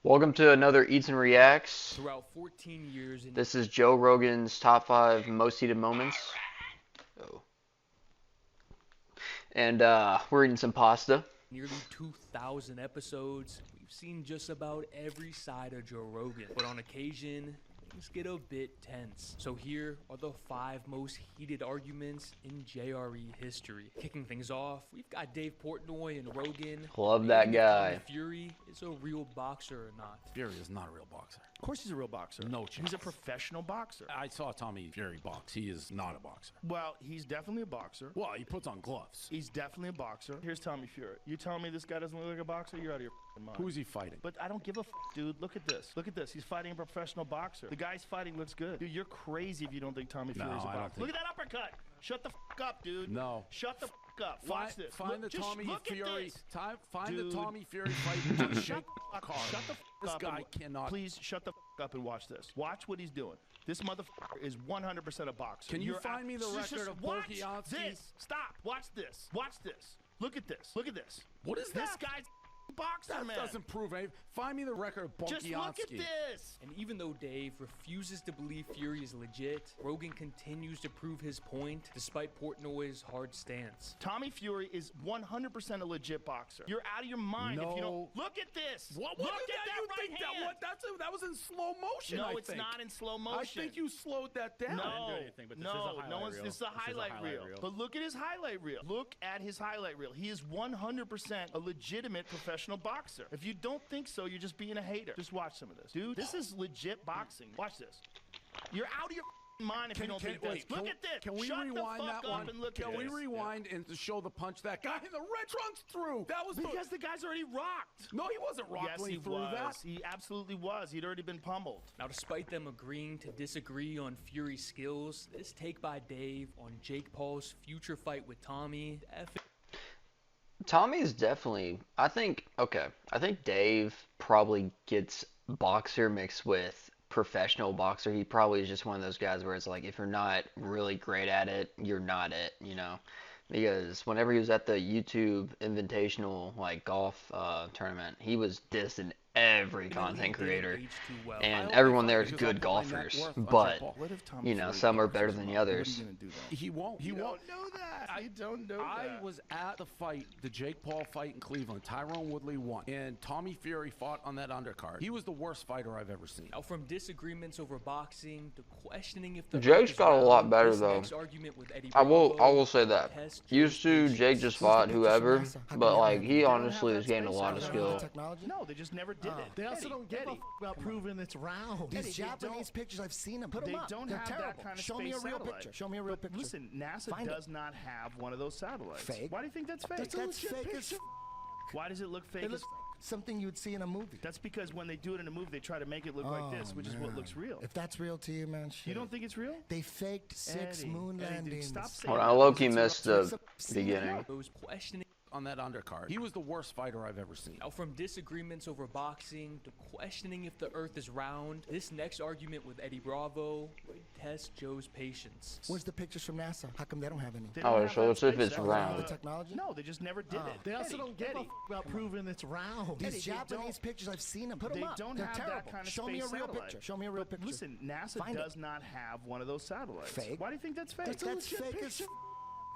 Welcome to another Eats and Reacts. Throughout 14 years in This is Joe Rogan's top 5 most heated moments. Oh. And we're eating some pasta. nearly 2,000 episodes, we've seen just about every side of Joe Rogan. But on occasion, things get a bit tense. So here are the 5 most heated arguments in JRE history. Kicking things off, we've got Dave Portnoy and Rogan. Love that guy. Tommy Fury is a real boxer or not. Fury is not a real boxer. Of course he's a real boxer. No chance. He's a professional boxer. I saw Tommy Fury box. He is not a boxer. Well, he's definitely a boxer. Well, he puts on gloves. He's definitely a boxer. Here's Tommy Fury. You telling me this guy doesn't look like a boxer? You're out of your mind. Who is he fighting? But I don't give a dude. Look at this. Look at this. He's fighting a professional boxer. The guy's fighting looks good. Dude, you're crazy if you don't think Tommy Fury's a I boxer. don't think- Look at that uppercut. Shut the up, dude. No. Shut the up. Watch this. Find Look, the just Tommy look at Fury. this. Find the Dude. Tommy Fury fight. Just shake the car. Shut the This up. guy cannot. Please shut the up and watch this. Watch what he's doing. This motherfucker is 100% a boxer. Can you You're find me the just record of watch Volkanovski? this. Stop. Watch this. Watch this. Look at this. Look at this. What is This that? guy's a boxer, That man. doesn't prove anything. Find me the record of Volkanovski. Just look at this. And even though Dave refuses to believe Fury is legit, Rogan continues to prove his point despite Portnoy's hard stance. Tommy Fury is 100% a legit boxer. You're out of your mind if you No. don't. Look at this. What? Look What at did that you right think hand. that was in slow motion. No, I it's think. not in slow I motion. think you slowed that down. No, do anything, but this is a highlight no one's. reel. This is a This is a highlight highlight reel. reel. But look at his highlight reel. Look at his highlight reel. He is 100% a legitimate professional boxer. If you don't think so, you're just being a hater. Just watch some of this, dude. This is legit boxing. Watch this. You're out of your mind if you don't think this. Look at this. Can we Shut rewind the fuck that up one? and look Can at we this. rewind and to show the punch that guy in the red trunks threw? That was Because the guy's already rocked. no, he wasn't rocked Yes, when he he threw was. that. He absolutely was. He'd already been pummeled. Now, despite them agreeing to disagree on Fury's skills, this take by Dave on Jake Paul's future fight with Tommy, Tommy is definitely, I think Dave probably gets boxer mixed with professional boxer. He probably is just one of those guys where it's like, if you're not really great at it, you're not it, you know? Because whenever he was at the YouTube Invitational, like, golf tournament, he was dissing every content creator. And everyone there is good golfers, but, What if Tommy you know, Fury some are boxes better than the tomorrow? What are others. you gonna do then? He won't. He You won't. don't know that. You don't know I that. was at the fight, the Jake Paul fight in Cleveland. Tyrone Woodley won, and Tommy Fury fought on that undercard. He was the worst fighter I've ever seen. Now, from disagreements over boxing to questioning if the Jake's Earth is got a lot round, better, this though. next argument with Eddie I will Bravo say that. tests Used to, Joe's Jake patience. just fought whoever, but like he They don't honestly have has that gained a space lot out of there. skill. Technology? No, they just never did it. They also Eddie, don't give a Eddie, about proving it's round. Eddie, These they Japanese don't- pictures, I've seen them. Put They them up. don't They're have terrible. that kind of Show me a space real satellite. picture. Show me a real But picture. listen, NASA Find does not have one of those satellites. Fake. Why do you think that's fake? That's fake as Why does it look fake? It looks something you'd see in a movie. That's because when they do it in a movie, they try to make it look like this, which is what man. looks real. If that's real to you, man, shit. You don't think it's real? They faked 6 Eddie, moon Eddie, dude, landings. stop saying Hold that on, I low-key because missed it's the Seen it? beginning. Those questioning. On that undercard, he was the worst fighter I've ever seen. Now, from disagreements over boxing to questioning if the Earth is round, this next argument with Eddie Bravo would test Joe's patience. Where's the pictures from NASA? How come they don't have any? They don't Oh, have so that let's see if space it's satellite. round. The technology? No, they just never did it. They also Eddie, don't give Eddie, about proving it's round. These Eddie, they Japanese don't- pictures, I've seen them. Put them They up. don't They're have terrible. that kind of Show me a space real satellite. picture. Show me a real But picture. listen, NASA Find it. does not have one of those satellites. Fake. Why do you think that's fake? That's fake as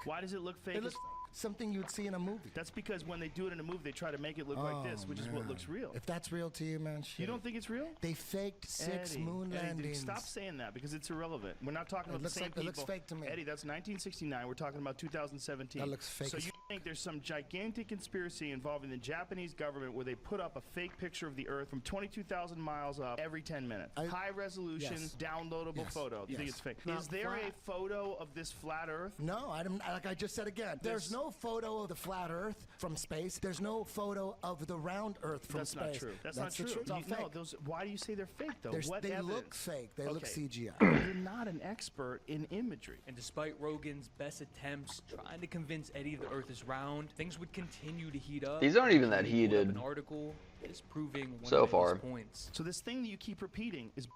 Why does it look fake? It looks something you'd see in a movie. That's because when they do it in a movie, they try to make it look like this, which is what looks real. If that's real to you, man, shit. You don't think it's real? They faked 6 Eddie, moon Eddie, dude, landings. stop saying that because it's irrelevant. We're not talking It about looks the same like- people. it looks fake to me. Eddie, that's 1969. We're talking about 2017. That looks fake So as you think there's some gigantic conspiracy involving the Japanese government where they put up a fake picture of the Earth from 22,000 miles up every 10 minutes? High resolution, Yes. downloadable Yes. photo. You think Yes. it's fake? Not Is there a flat. photo of this flat Earth? No, I don't. Like I just said again, there's no photo of the flat Earth from space. There's no photo of the round Earth from That's space. not true. That's not the true. truth. It's all No, fake. those. Why do you say they're fake though? What They evidence? look fake. They look Okay. CGI. You're not an expert in imagery. And despite Rogan's best attempts trying to convince Eddie the Earth is round, things would continue to heat up. These aren't even that He pulled up heated an article disproving one so of Eddie's far. points. So this thing that you keep repeating is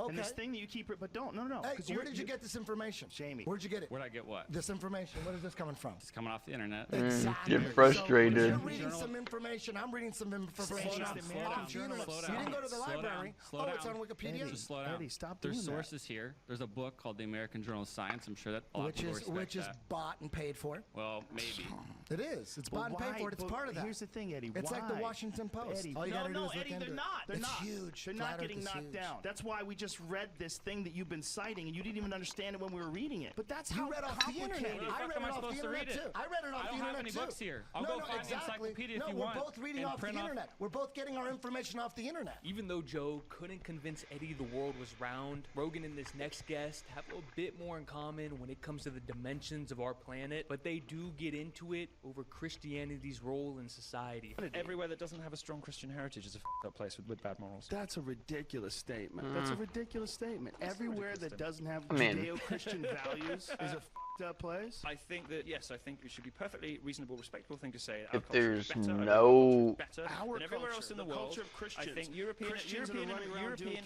And this thing that you keep, but don't, no. Hey, 'cause where did you get this information? Jamie. Where'd you get it? Where'd I get what? This information. Where is this coming from? It's coming off the internet. Exactly. Get frustrated. So you're reading some information. I'm reading some information off the internet. Slow You down. didn't go to the Slow down. library. Slow Oh, down. it's on Wikipedia. Just slow down. Eddie, stop There's doing that. sources here. There's a book called the American Journal of Science. I'm sure that a lot of people respect Which is that. bought and paid for. Well, maybe. It is. It's bought and paid for it. It's But part of that. Here's the thing, Eddie. It's like the why? Washington Post. Eddie, All you gotta do is look Eddie, into they're it. not. They're It's not. huge. They're Flat not Earth getting is knocked huge. down. That's why we just read this thing that you've been citing, and you didn't even understand it when we were reading it. But that's how You read off the internet. Where the I fuck read am I it off the supposed to internet read it? too. I read it off I the don't have internet any too. books here. I'll go find the encyclopedia if you want. No, we're both reading and off the print off- internet. We're both getting our information off the internet. Even though Joe couldn't convince Eddie the world was round, Rogan and this next guest have a bit more in common when it comes to the dimensions of our planet, but they do get into it over Christianity's role in society. Everywhere that doesn't have a strong Christian heritage is a up place with bad morals. That's a ridiculous statement. That's a ridiculous statement. Everywhere that doesn't have I mean- Judeo-Christian values is a up place. I think that, yes, I think it should be perfectly reasonable, respectable thing to say. If there's better, no- better Our than everywhere culture, else in the the world. culture of Christians. I think European Christians that are running around doing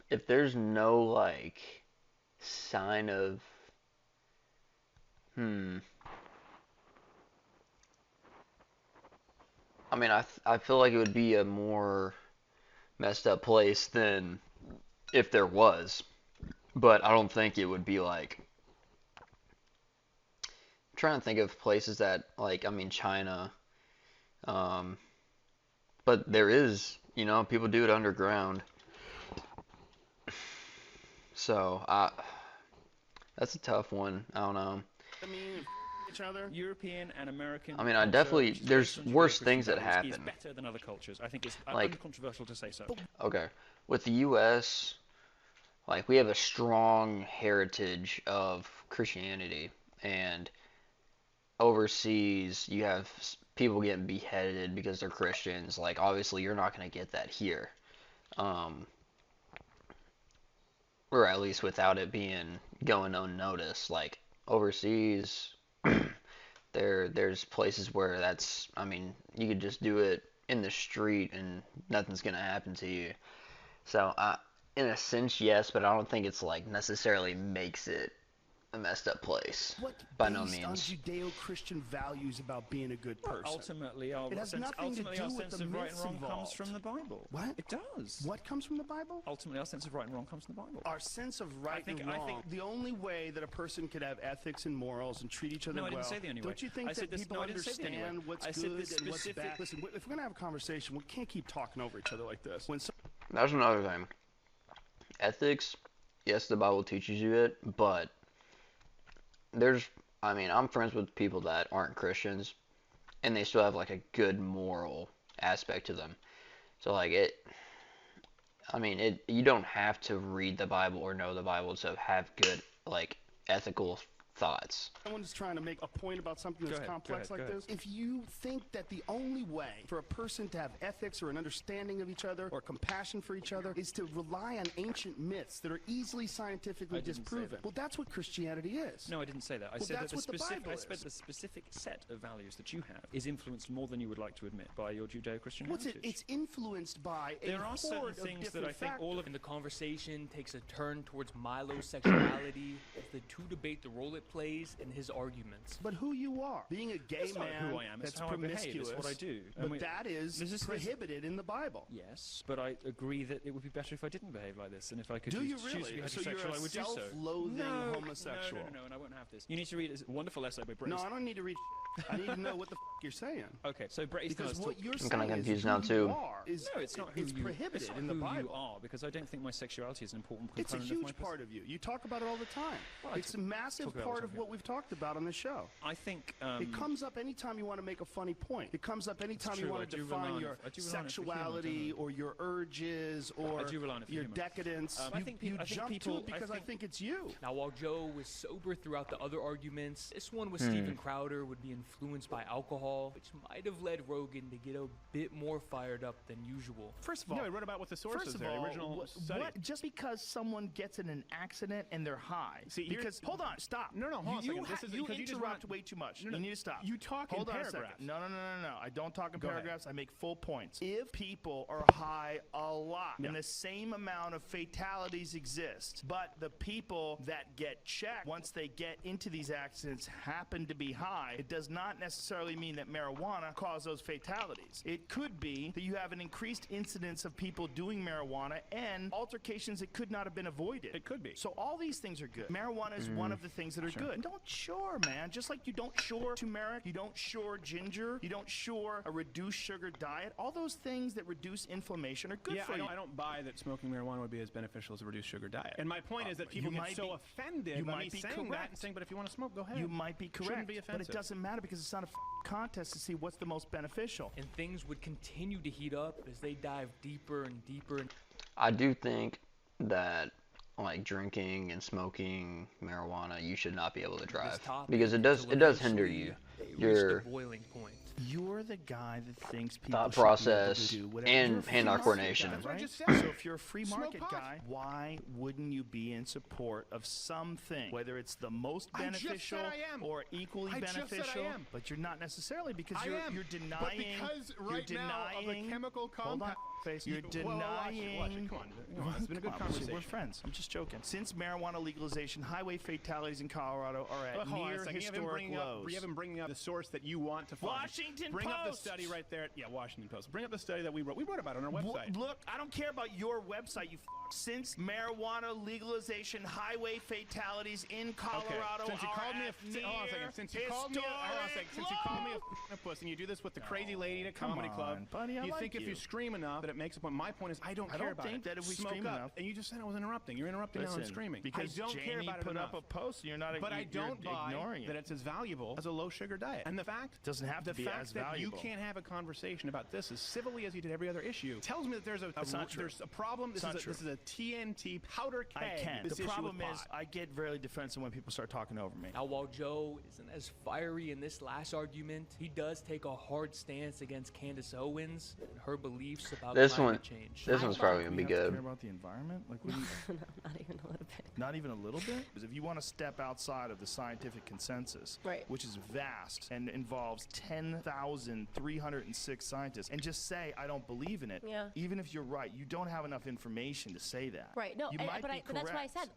If there's no like sign of I mean, I feel like it would be a more messed up place than if there was, but I don't think it would be like. I'm trying to think of places that like I mean China, but there is people do it underground, so that's a tough one. I don't know. I mean, each other. European and American. I mean, I culture, definitely- which is there's based on worse Judeo-Christian things that values, happen. Is better than other cultures. I think it's Like- uncontroversial to say so. Okay, with the U.S., like we have a strong heritage of Christianity, and overseas you have people getting beheaded because they're Christians. Like obviously you're not going to get that here, or at least without it being going unnoticed. Like overseas, there's places where I mean you could just do it in the street and nothing's going to happen to you. So in a sense, yes, but I don't think it's like necessarily makes it a messed up place. What By no based on means. Judeo-Christian values about being a good person? Ultimately, our It has sense, nothing to ultimately do our with sense the of right and myths wrong comes involved. from the Bible. What? It does. What comes from the Bible? Ultimately, our sense of right and wrong comes from the Bible. Our sense of right think- and I wrong. think- The only way that a person could have ethics and morals and treat each other No, I well. didn't say the only way. Don't you think I said that this- people no, I didn't say the only way. understand what's I said good this and what's specific- bad? Listen, if we're gonna have a conversation, we can't keep talking over each other like this. When That's another thing. Ethics, yes, the Bible teaches you it, but I'm friends with people that aren't Christians, and they still have like a good moral aspect to them. So like you don't have to read the Bible or know the Bible to have good like ethical thoughts. someone's trying to make a point about something that's ahead, complex go like ahead. this, if you think that the only way for a person to have ethics or an understanding of each other or compassion for each other is to rely on ancient myths that are easily scientifically I didn't say disproven, that. well, that's what Christianity is. No, I didn't say that. I Well, said that that's what the Bible is. the specific set of values that you have is influenced more than you would like to admit by your Judeo-Christian What's it? heritage. It's influenced by a There are certain horde of things that different I think factors. all of And the conversation takes a turn towards Milo-sexuality as the two debate the role it plays in his arguments. But who you are, being a gay It's not man who I am, it's that's how I behave, it's promiscuous, what I do. But And we- that is this is- prohibited in the Bible. Yes, but I agree that it would be better if I didn't behave like this, and if I could Do you choose to be really? So heterosexual, you're I a would do so. self-loathing homosexual. No, and I won't have this. You need to read a wonderful essay by Brett. No, I don't need to read. I need to know what the you're saying. Okay, so Brett Easton Because Ellis what talk- you're I'm saying kinda is confused who now, you too. are is No, it's not who it's you. prohibited It's not in the who Bible. you are, because I don't think my sexuality is an important It's a component of my huge part of you. You talk about it all the time. Well, I It's a massive talk about it all part the of time, what we've talked about on the show. I think It comes up anytime you want to make a funny point. It comes up anytime you true, I want to do rely define on- your I do rely on it for humor, sexuality don't or your urges or I do rely on it for your humor. decadence. I think you I think jump people- to it because I think it's you. Now, while Joe was sober throughout the other arguments, this one with Steven Crowder would be influenced by alcohol alcohol, which might have led Rogan to get a bit more fired up than usual. First of all, No, he wrote about what the sources first of there, the all, original study. just because someone gets in an accident and they're high. See, here's- because hold on, stop. No, hold on a second. This is you because you just interrupt wanna- way too much. No, no, You need to stop. you talk in hold on a paragraphs. second. No. I don't talk in Go ahead. paragraphs. I make full points. If people are high a lot and the same amount of fatalities exist, but the people that get checked once they get into these accidents happen to be high, it does not necessarily mean that marijuana caused those fatalities. It could be that you have an increased incidence of people doing marijuana and altercations that could not have been avoided. It could be. So all these things are good. Marijuana is one of the things that are good. And don't shore, man. Just like you don't shore turmeric, you don't shore ginger, you don't shore a reduced sugar diet. All those things that reduce inflammation are good Yeah, for you. I don't buy that smoking marijuana would be as beneficial as a reduced sugar diet. And my point is that people you get might so be- offended you by might me be saying that and correct. saying, but if you want to smoke, go ahead. You might be correct, Shouldn't be but offensive. it doesn't matter because it's not a contest to see what's the most beneficial. And things would continue to heat up as they dive deeper and deeper. I do think that like drinking and smoking marijuana, you should not be able to drive because it does hinder you. Your Boiling point. You're the guy that thinks people thought should be able to process do whatever. and You're a free hand-eye market coordination. guy, That's what I right? just said. So if you're a free Smoke market pot. guy, why wouldn't you be in support of something, whether it's the most I just said beneficial I am. or equally I just said I beneficial? am. But you're not necessarily because I you're am. denying. But because right you're now of the denying, chemical hold on, compound. face. You're Watch denying. it. Come on. It's been a good Come on, conversation. We're friends. I'm just joking. Since marijuana legalization, highway fatalities in Colorado are at Hold on a near second. historic lows. You haven't bringing up the source that you want to find. Washington Bring up the Post. study right there. Yeah, Washington Post. Bring up the study that we wrote. We wrote about it on our website. Look, I don't care about your website, you since marijuana legalization, highway fatalities in Colorado Since you are called me at hold on a second. near Since you called me since you called me a puss, and you do this with the crazy lady at a come comedy club, on, buddy, I you like think if you. you scream enough that it makes a point. My point is, I don't care don't about think it. that if we Smoke scream up. enough- And you just said I was interrupting. You're interrupting now and Listen, screaming. because I don't Jamie care about it put enough. up a post, and you're not. But I don't buy ignoring that it. it's as valuable as a low sugar diet. And the fact Doesn't have to the be fact as that valuable. you can't have a conversation about this as civilly as you did every other issue tells me that there's there's a problem. This is a TNT powder keg. I can't. This The issue problem with is, pot. I get very defensive when people start talking over me. Now, while Joe isn't as fiery in this last argument, he does take a hard stance against Candace Owens and her beliefs about This climate one, change. this one's probably gonna be We have to good. care about the environment? Like, what do you, Not even a little bit. not even a little bit? Because if you want to step outside of the scientific consensus, Right. which is vast and involves 10,306 scientists, and just say, I don't believe in it, Yeah. even if you're right, you don't have enough information to say that. Right. No, you and- might but, be but that's what I correct, said.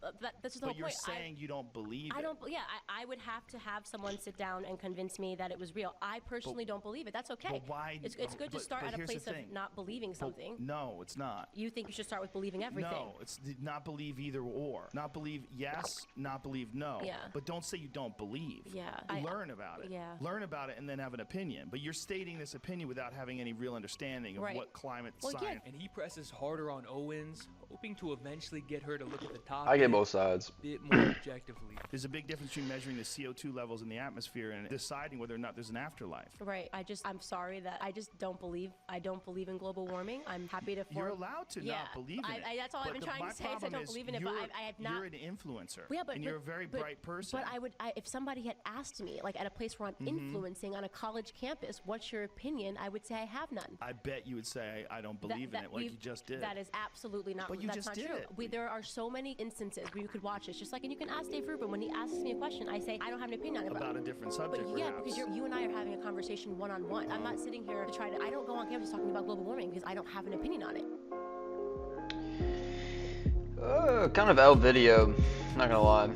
This is the But whole you're point. saying you don't believe I it. don't. Yeah, I would have to have someone sit down and convince me that it was real. I personally don't believe it. That's okay. But why? It's good to start at a here's the place of thing. not believing something. No, it's not. You think you should start with believing everything. No, it's not believe either or. Not believe yes, not believe no. Yeah. But don't say you don't believe. Yeah, Learn about it. Yeah. Learn about it and then have an opinion. But you're stating this opinion without having any real understanding of Right. what climate Well, yeah. science. And he presses harder on Owens, hoping to eventually get her to look at the topic I get both sides. a bit more objectively. There's a big difference between measuring the CO2 levels in the atmosphere and deciding whether or not there's an afterlife. Right. I'm sorry that I just don't believe. I don't believe in global warming. I'm happy to. You're allowed to Yeah, not believe in it. that's all I've But been the- trying my to say. Is I problem don't is believe in it, but you're- I have not. You're an influencer. Yeah, but and you're a very bright person. But if somebody had asked me, like at a place where I'm Mm-hmm. influencing on a college campus, what's your opinion? I would say I have none. I bet you would say I don't believe in it, like you just did. That is absolutely not. But you that's just not did true. it. There are so many instances where you could watch this, just like, and you can ask Dave Rubin when he asks me a question. I say I don't have an opinion on it. About a different But subject, yeah, perhaps. because you and I are having a conversation one-on-one. I'm not sitting here to try to. I don't go on campus talking about global warming because I don't have an opinion on it. Kind of out video, not gonna lie.